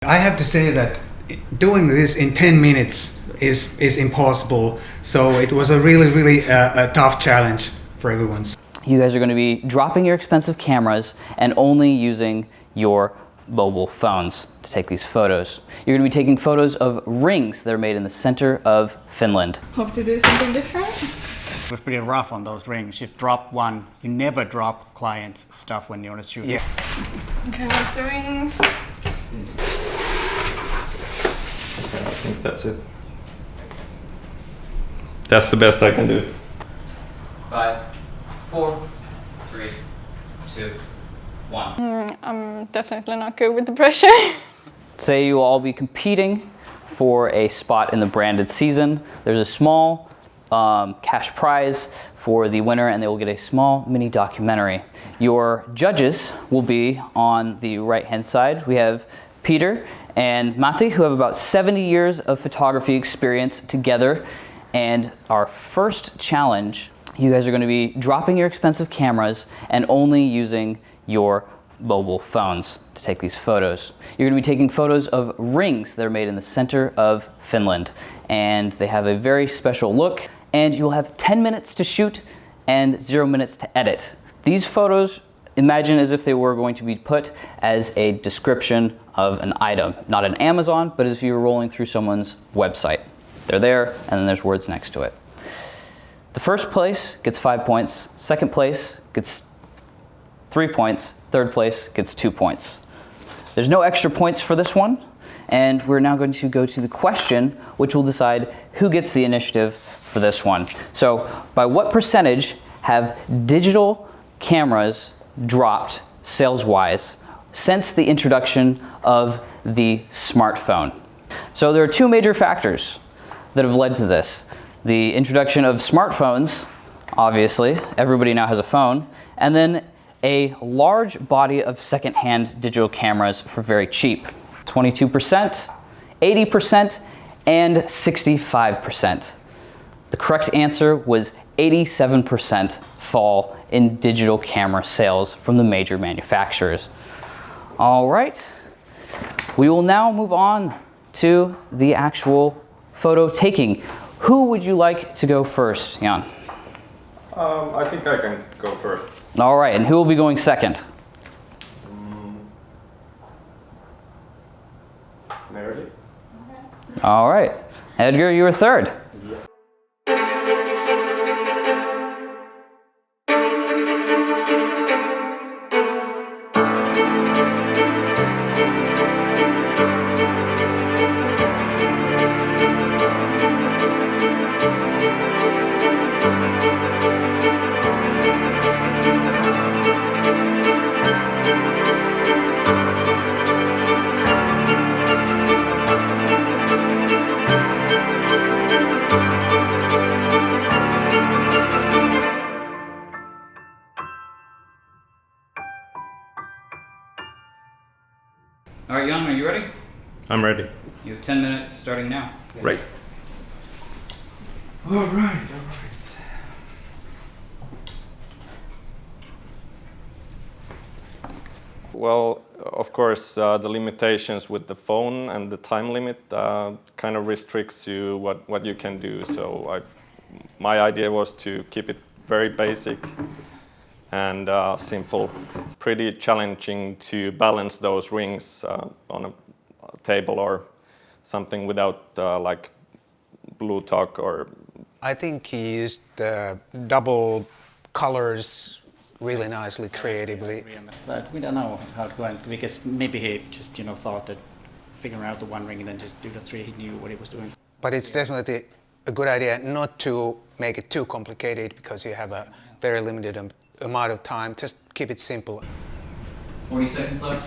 I have to say that doing this in 10 minutes is impossible. So it was a really tough challenge for everyone. You guys are going to be dropping your expensive cameras and only using your mobile phones to take these photos. You're going to be taking photos of rings that are made in the center of Finland. Hope to do something different. It was pretty rough on those rings. You drop one, you never drop clients' stuff when you're on a shoot. Yeah. Okay, where's the rings? I think that's it. That's the best I can do. 5, 4, 3, 2, 1. I'm definitely not good with the pressure. Say you will all be competing for a spot in the branded season. There's a small cash prize for the winner, and they will get a small mini documentary. Your judges will be on the right-hand side. We have Peter and Matti, who have about 70 years of photography experience together. And our first challenge, you guys are going to be dropping your expensive cameras and only using your mobile phones to take these photos. You're going to be taking photos of rings that are made in the center of Finland, and they have a very special look, and you'll have 10 minutes to shoot and 0 minutes to edit. These photos, imagine as if they were going to be put as a description of an item, not on Amazon, but as if you were rolling through someone's website. They're there, and then there's words next to it. The first place gets 5 points, second place gets 3 points, third place gets 2 points. There's no extra points for this one, and we're now going to go to the question, which will decide who gets the initiative for this one. So, by what percentage have digital cameras dropped sales-wise since the introduction of the smartphone? So there are two major factors that have led to this. The introduction of smartphones, obviously, everybody now has a phone, and then a large body of second-hand digital cameras for very cheap. 22%, 80%, and 65%. The correct answer was 87% fall in digital camera sales from the major manufacturers. All right, we will now move on to the actual photo taking. Who would you like to go first, Jan? I think I can go first. All right, and who will be going second? Meredith? All right, Edgar, you were third. Yes. All right, Jan, are you ready? I'm ready. You have 10 minutes starting now. Right. All right. Well, of course, the limitations with the phone and the time limit kind of restricts you what you can do. So my idea was to keep it very basic and simple. Pretty challenging to balance those rings on a table or something without like blue tack or... I think he used double colors really nicely, creatively. But we don't know how it went, because maybe he just, thought that figuring out the one ring and then just do the three, he knew what he was doing. But it's definitely a good idea not to make it too complicated, because you have a very limited amount of time. Just keep it simple. 40 seconds left.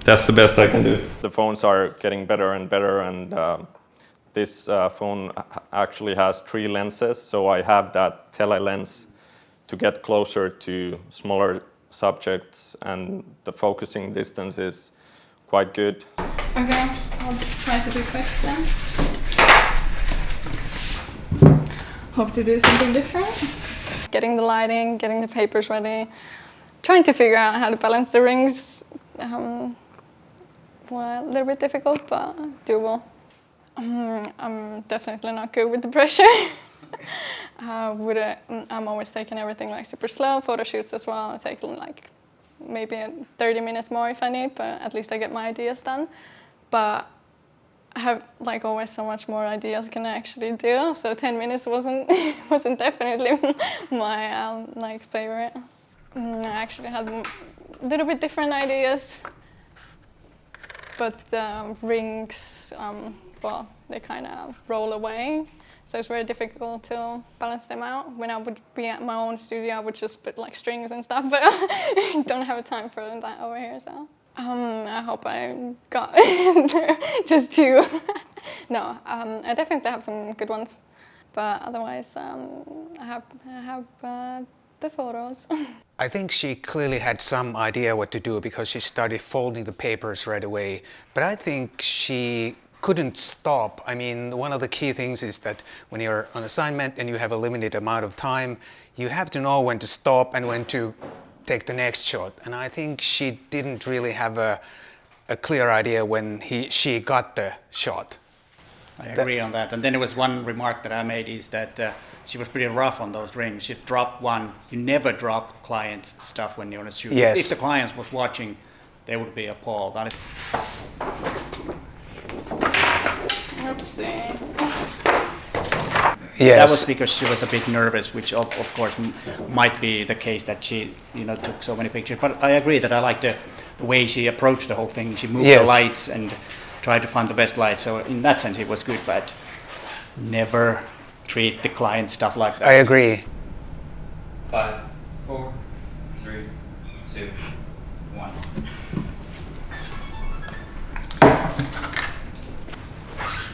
That's the best I can do. The phones are getting better and better, and this phone actually has 3 lenses, so I have that tele lens to get closer to smaller subjects, and the focusing distance is quite good. Okay, I'll try to be quick then. Hope to do something different. Getting the lighting, getting the papers ready, trying to figure out how to balance the rings well, a little bit difficult, but doable. I'm definitely not good with the pressure. I'm always taking everything like super slow. Photo shoots as well, I take like maybe 30 minutes more if I need, but at least I get my ideas done. But I have like always so much more ideas can I actually do. So 10 minutes wasn't definitely my like favorite. I actually had a little bit different ideas, but the rings, well, they kind of roll away. So it's very difficult to balance them out. When I would be at my own studio, I would just put like strings and stuff, but I don't have time for that over here. So I hope I got just two. No, I definitely have some good ones, but otherwise I have the photos. I think she clearly had some idea what to do because she started folding the papers right away. But I think she couldn't stop. I mean, one of the key things is that when you're on assignment and you have a limited amount of time, you have to know when to stop and when to take the next shot. And I think she didn't really have a clear idea when she got the shot. I agree on that. And then there was one remark that I made is that she was pretty rough on those rings. She dropped one. You never drop clients' stuff when you're on a shoot. Yes. If the clients was watching, they would be appalled. Oopsie. Yes. That was because she was a bit nervous, which of course might be the case that she took so many pictures. But I agree that I like the way she approached the whole thing. She moved the lights and tried to find the best light. So in that sense, it was good, but never treat the client stuff like that. I agree. 5, 4, 3, 2, 1.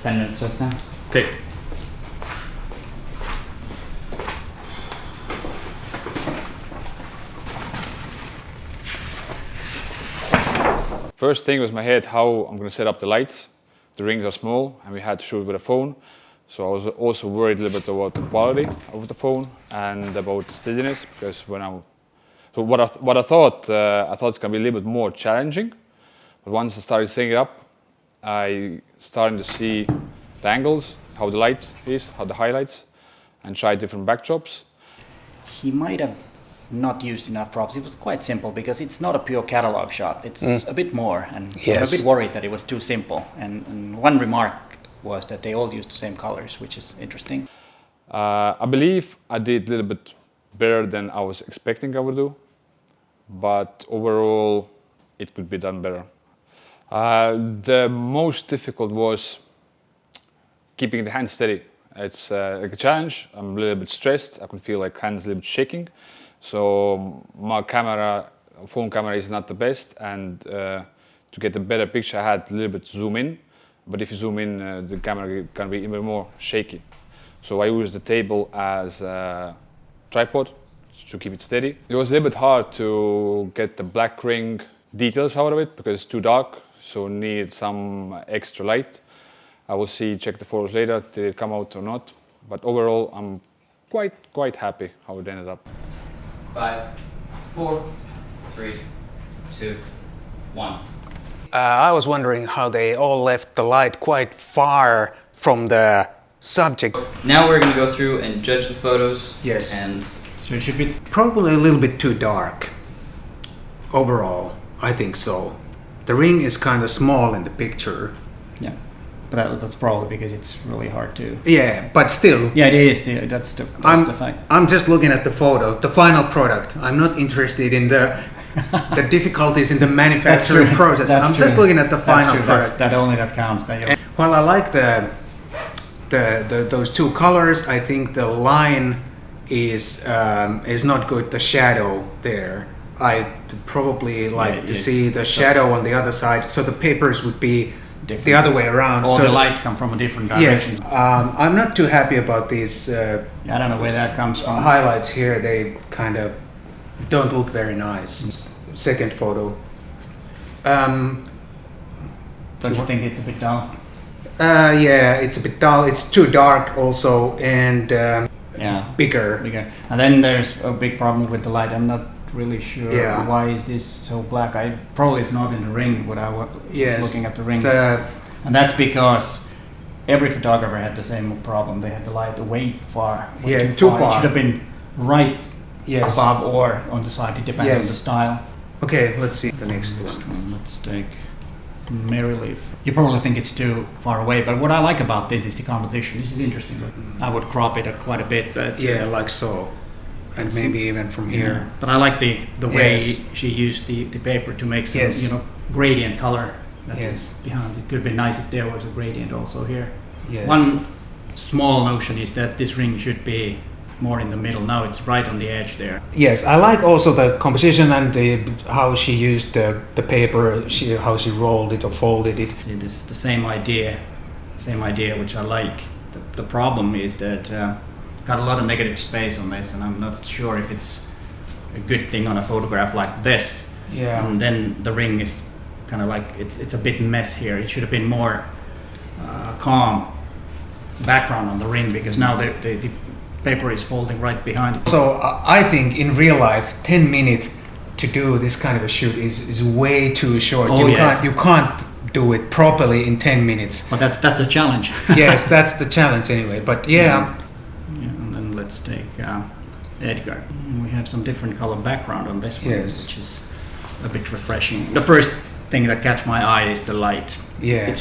Ten minutes starts now. Okay. First thing was my head how I'm going to set up the lights. The rings are small and we had to shoot with a phone. So I was also worried a little bit about the quality of the phone and about the steadiness because what I thought it's going to be a little bit more challenging. But once I started setting it up, I started to see the angles, how the light is, how the highlights, and try different backdrops. He might have not used enough props. It was quite simple because it's not a pure catalog shot. It's a bit more, and I'm a bit worried that it was too simple. And one remark was that they all used the same colors, which is interesting. I believe I did a little bit better than I was expecting I would do, but overall it could be done better. The most difficult was keeping the hands steady. It's like a challenge. I'm a little bit stressed. I could feel like hands a little bit shaking. So my phone camera is not the best, and to get a better picture I had a little bit zoom in, but if you zoom in the camera can be even more shaky. So I used the table as a tripod to keep it steady. It was a little bit hard to get the black ring details out of it because it's too dark, so need some extra light. I will check the photos later, did it come out or not, but overall I'm quite happy how it ended up. 5, 4, 3, 2, 1. I was wondering how they all left the light quite far from the subject. Now we're going to go through and judge the photos. Yes. And So it should be Probably a little bit too dark. Overall, I think so. The ring is kind of small in the picture. yeah, but that's probably because it's really hard to. Yeah, but still. Yeah, it is. That's the fact. I'm just looking at the photo, the final product. I'm not interested in the difficulties in the manufacturing process. I'm just looking at the final product. That counts. While I like those two colors, I think the line is not good. The shadow there, I'd probably like to see the shadow on the other side, so the papers would be different. The other way around. All so the light come from a different direction. Yes, I'm not too happy about these. I don't know where that comes from. Highlights here, they kind of don't look very nice. Second photo. Don't you think it's a bit dull? Yeah, it's a bit dull. It's too dark also, and bigger. And then there's a big problem with the light. I'm not really sure Yeah. why is this so black. Probably it's not in the ring what I was looking at the rings. And that's because every photographer had the same problem. They had the light way too far. It should have been right above or on the side. It depends on the style. Okay, let's see the next one. Let's take Mary Leaf. You probably think it's too far away, but what I like about this is the composition. This is interesting. I would crop it quite a bit, but like so, and maybe even from here. But I like the way she used the paper to make some gradient color that is behind. It could be nice if there was a gradient also here. One small notion is that this ring should be more in the middle. Now it's right on the edge there. Yes, I like also the composition and how she used the paper, how she rolled it or folded it. It is the same idea which I like. The problem is that got a lot of negative space on this, and I'm not sure if it's a good thing on a photograph like this. Yeah. And then the ring is kind of like it's a bit mess here. It should have been more calm background on the ring, because now the paper is folding right behind it. So I think in real life, 10 minutes to do this kind of a shoot is way too short. You can't do it properly in 10 minutes. But that's a challenge. Yes, that's the challenge anyway. But and then let's take Edgar. We have some different color background on this one, which is a bit refreshing. The first thing that catch my eye is the light. Yeah,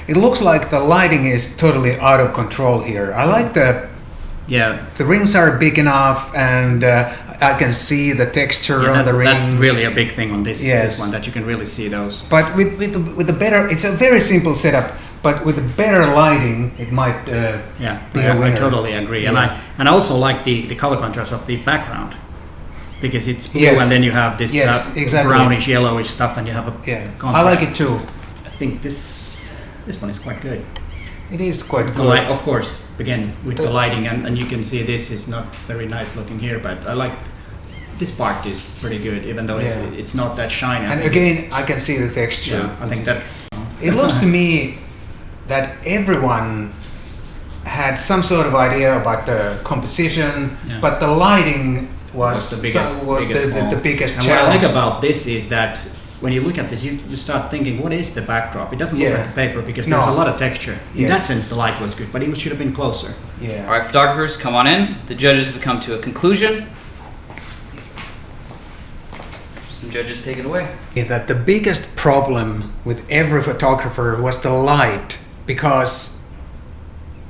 it looks like the lighting is totally out of control here. I like the rings are big enough, and I can see the texture on the rings. That's really a big thing on this one, that you can really see those. But with the better, it's a very simple setup. But with the better lighting, it might be a winner. I totally agree, and I also like the color contrast of the background, because it's blue and then you have this brownish yellowish stuff, and you have a contrast. I like it too. I think this one is quite good. It is quite good. Of course, again with the lighting, and you can see this is not very nice looking here, but I like this part is pretty good, even though it's not that shiny. And again, I can see the texture. Yeah, I think that's. It looks to me that everyone had some sort of idea about the composition, but the lighting was the biggest and challenge. What I like about this is that when you look at this, you start thinking, what is the backdrop? It doesn't look like the paper, because there's a lot of texture. In that sense, the light was good, but it should have been closer. Yeah. All right, photographers, come on in. The judges have come to a conclusion. Some judges, take it away. That the biggest problem with every photographer was the light, because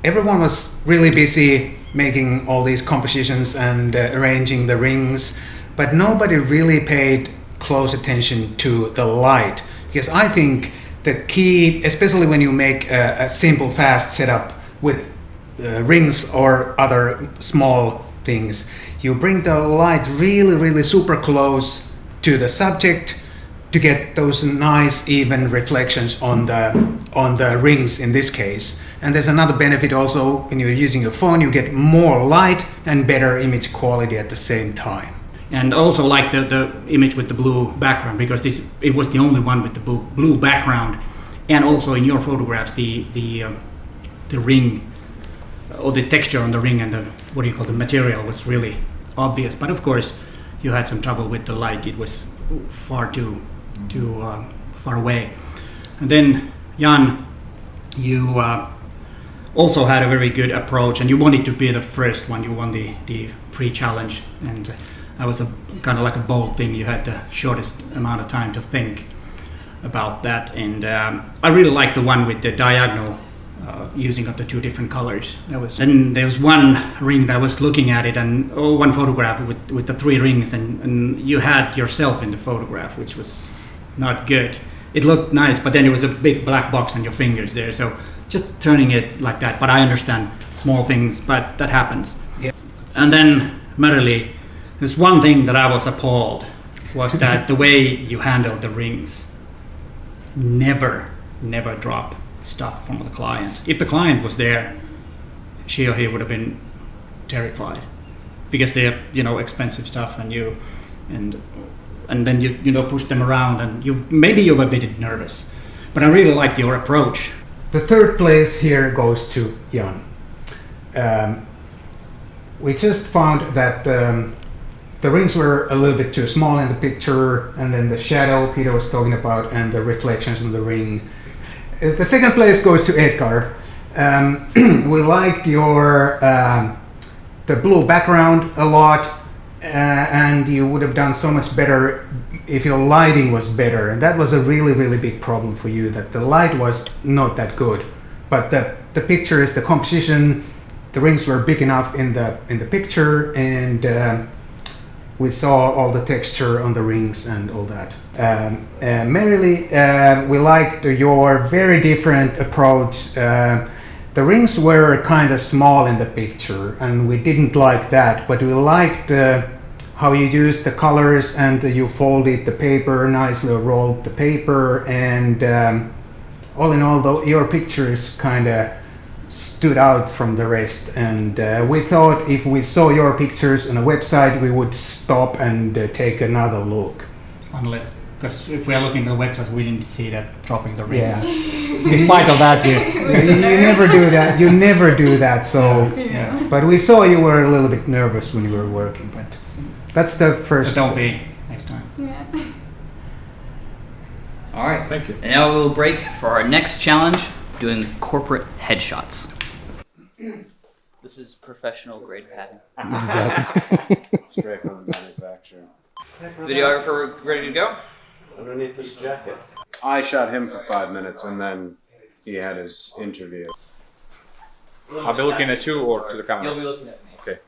everyone was really busy making all these compositions and arranging the rings, but nobody really paid close attention to the light. Because I think the key, especially when you make a simple fast setup with rings or other small things, you bring the light really super close to the subject to get those nice even reflections on the rings in this case. And there's another benefit also, when you're using a phone, you get more light and better image quality at the same time. And also like the image with the blue background, because it was the only one with the blue background. And also in your photographs, the ring, or the texture on the ring, and the material was really obvious. But of course, you had some trouble with the light. It was far too far away. And then Jan, you also had a very good approach, and you wanted to be the first one. You won the pre-challenge, and that was a kind of like a bold thing. You had the shortest amount of time to think about that, and I really liked the one with the diagonal using of the two different colors. And there was one ring that I was looking at it, and one photograph with the three rings, and you had yourself in the photograph, which was not good. It looked nice, but then it was a big black box on your fingers there. So just turning it like that. But I understand small things, but that happens. Yeah. And then Marilee, there's one thing that I was appalled, was that the way you handled the rings. Never drop stuff from the client. If the client was there, she or he would have been terrified, because they're expensive stuff, and then you push them around, and you're a bit nervous. But I really liked your approach. The third place here goes to Jan. We just found that the rings were a little bit too small in the picture, and then the shadow Peter was talking about, and the reflections on the ring. The second place goes to Edgar. We liked your the blue background a lot, and you would have done so much better if your lighting was better. And that was a really, really big problem for you, that the light was not that good. But the pictures, the composition, the rings were big enough in the picture, and we saw all the texture on the rings and all that. Merrily, we liked your very different approach. The rings were kind of small in the picture, and we didn't like that, but we liked how you used the colors, and you folded the paper nicely, or rolled the paper, and all in all, though, your pictures kind of stood out from the rest, and we thought if we saw your pictures on a website, we would stop and take another look. Unless, because if we are looking at the website, we didn't see that dropping the ring. Yeah. Despite of that, you never do that. You never do that. So, Yeah. but we saw you were a little bit nervous when you were working. But that's the first. so don't be next time. Yeah. All right. Thank you. And now we'll break for our next challenge, doing corporate headshots. This is professional grade padding. Straight from the manufacturer. Videographer ready to go? Underneath this jacket. I shot him for 5 minutes, and then he had his interview. I'll be looking at you or to the camera? You'll be looking at me. Okay.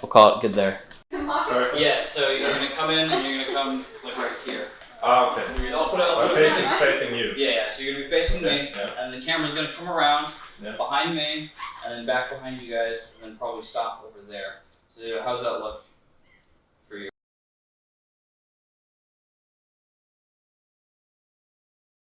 We'll call it good there. Sorry. Yes, so you're gonna come in and you're gonna come like right here. Ah, okay. I'll put it Facing you. Yeah, so you're gonna be facing me, Yeah. and the camera's gonna come around Yeah. behind me, and then back behind you guys, and then probably stop over there. So how's that look?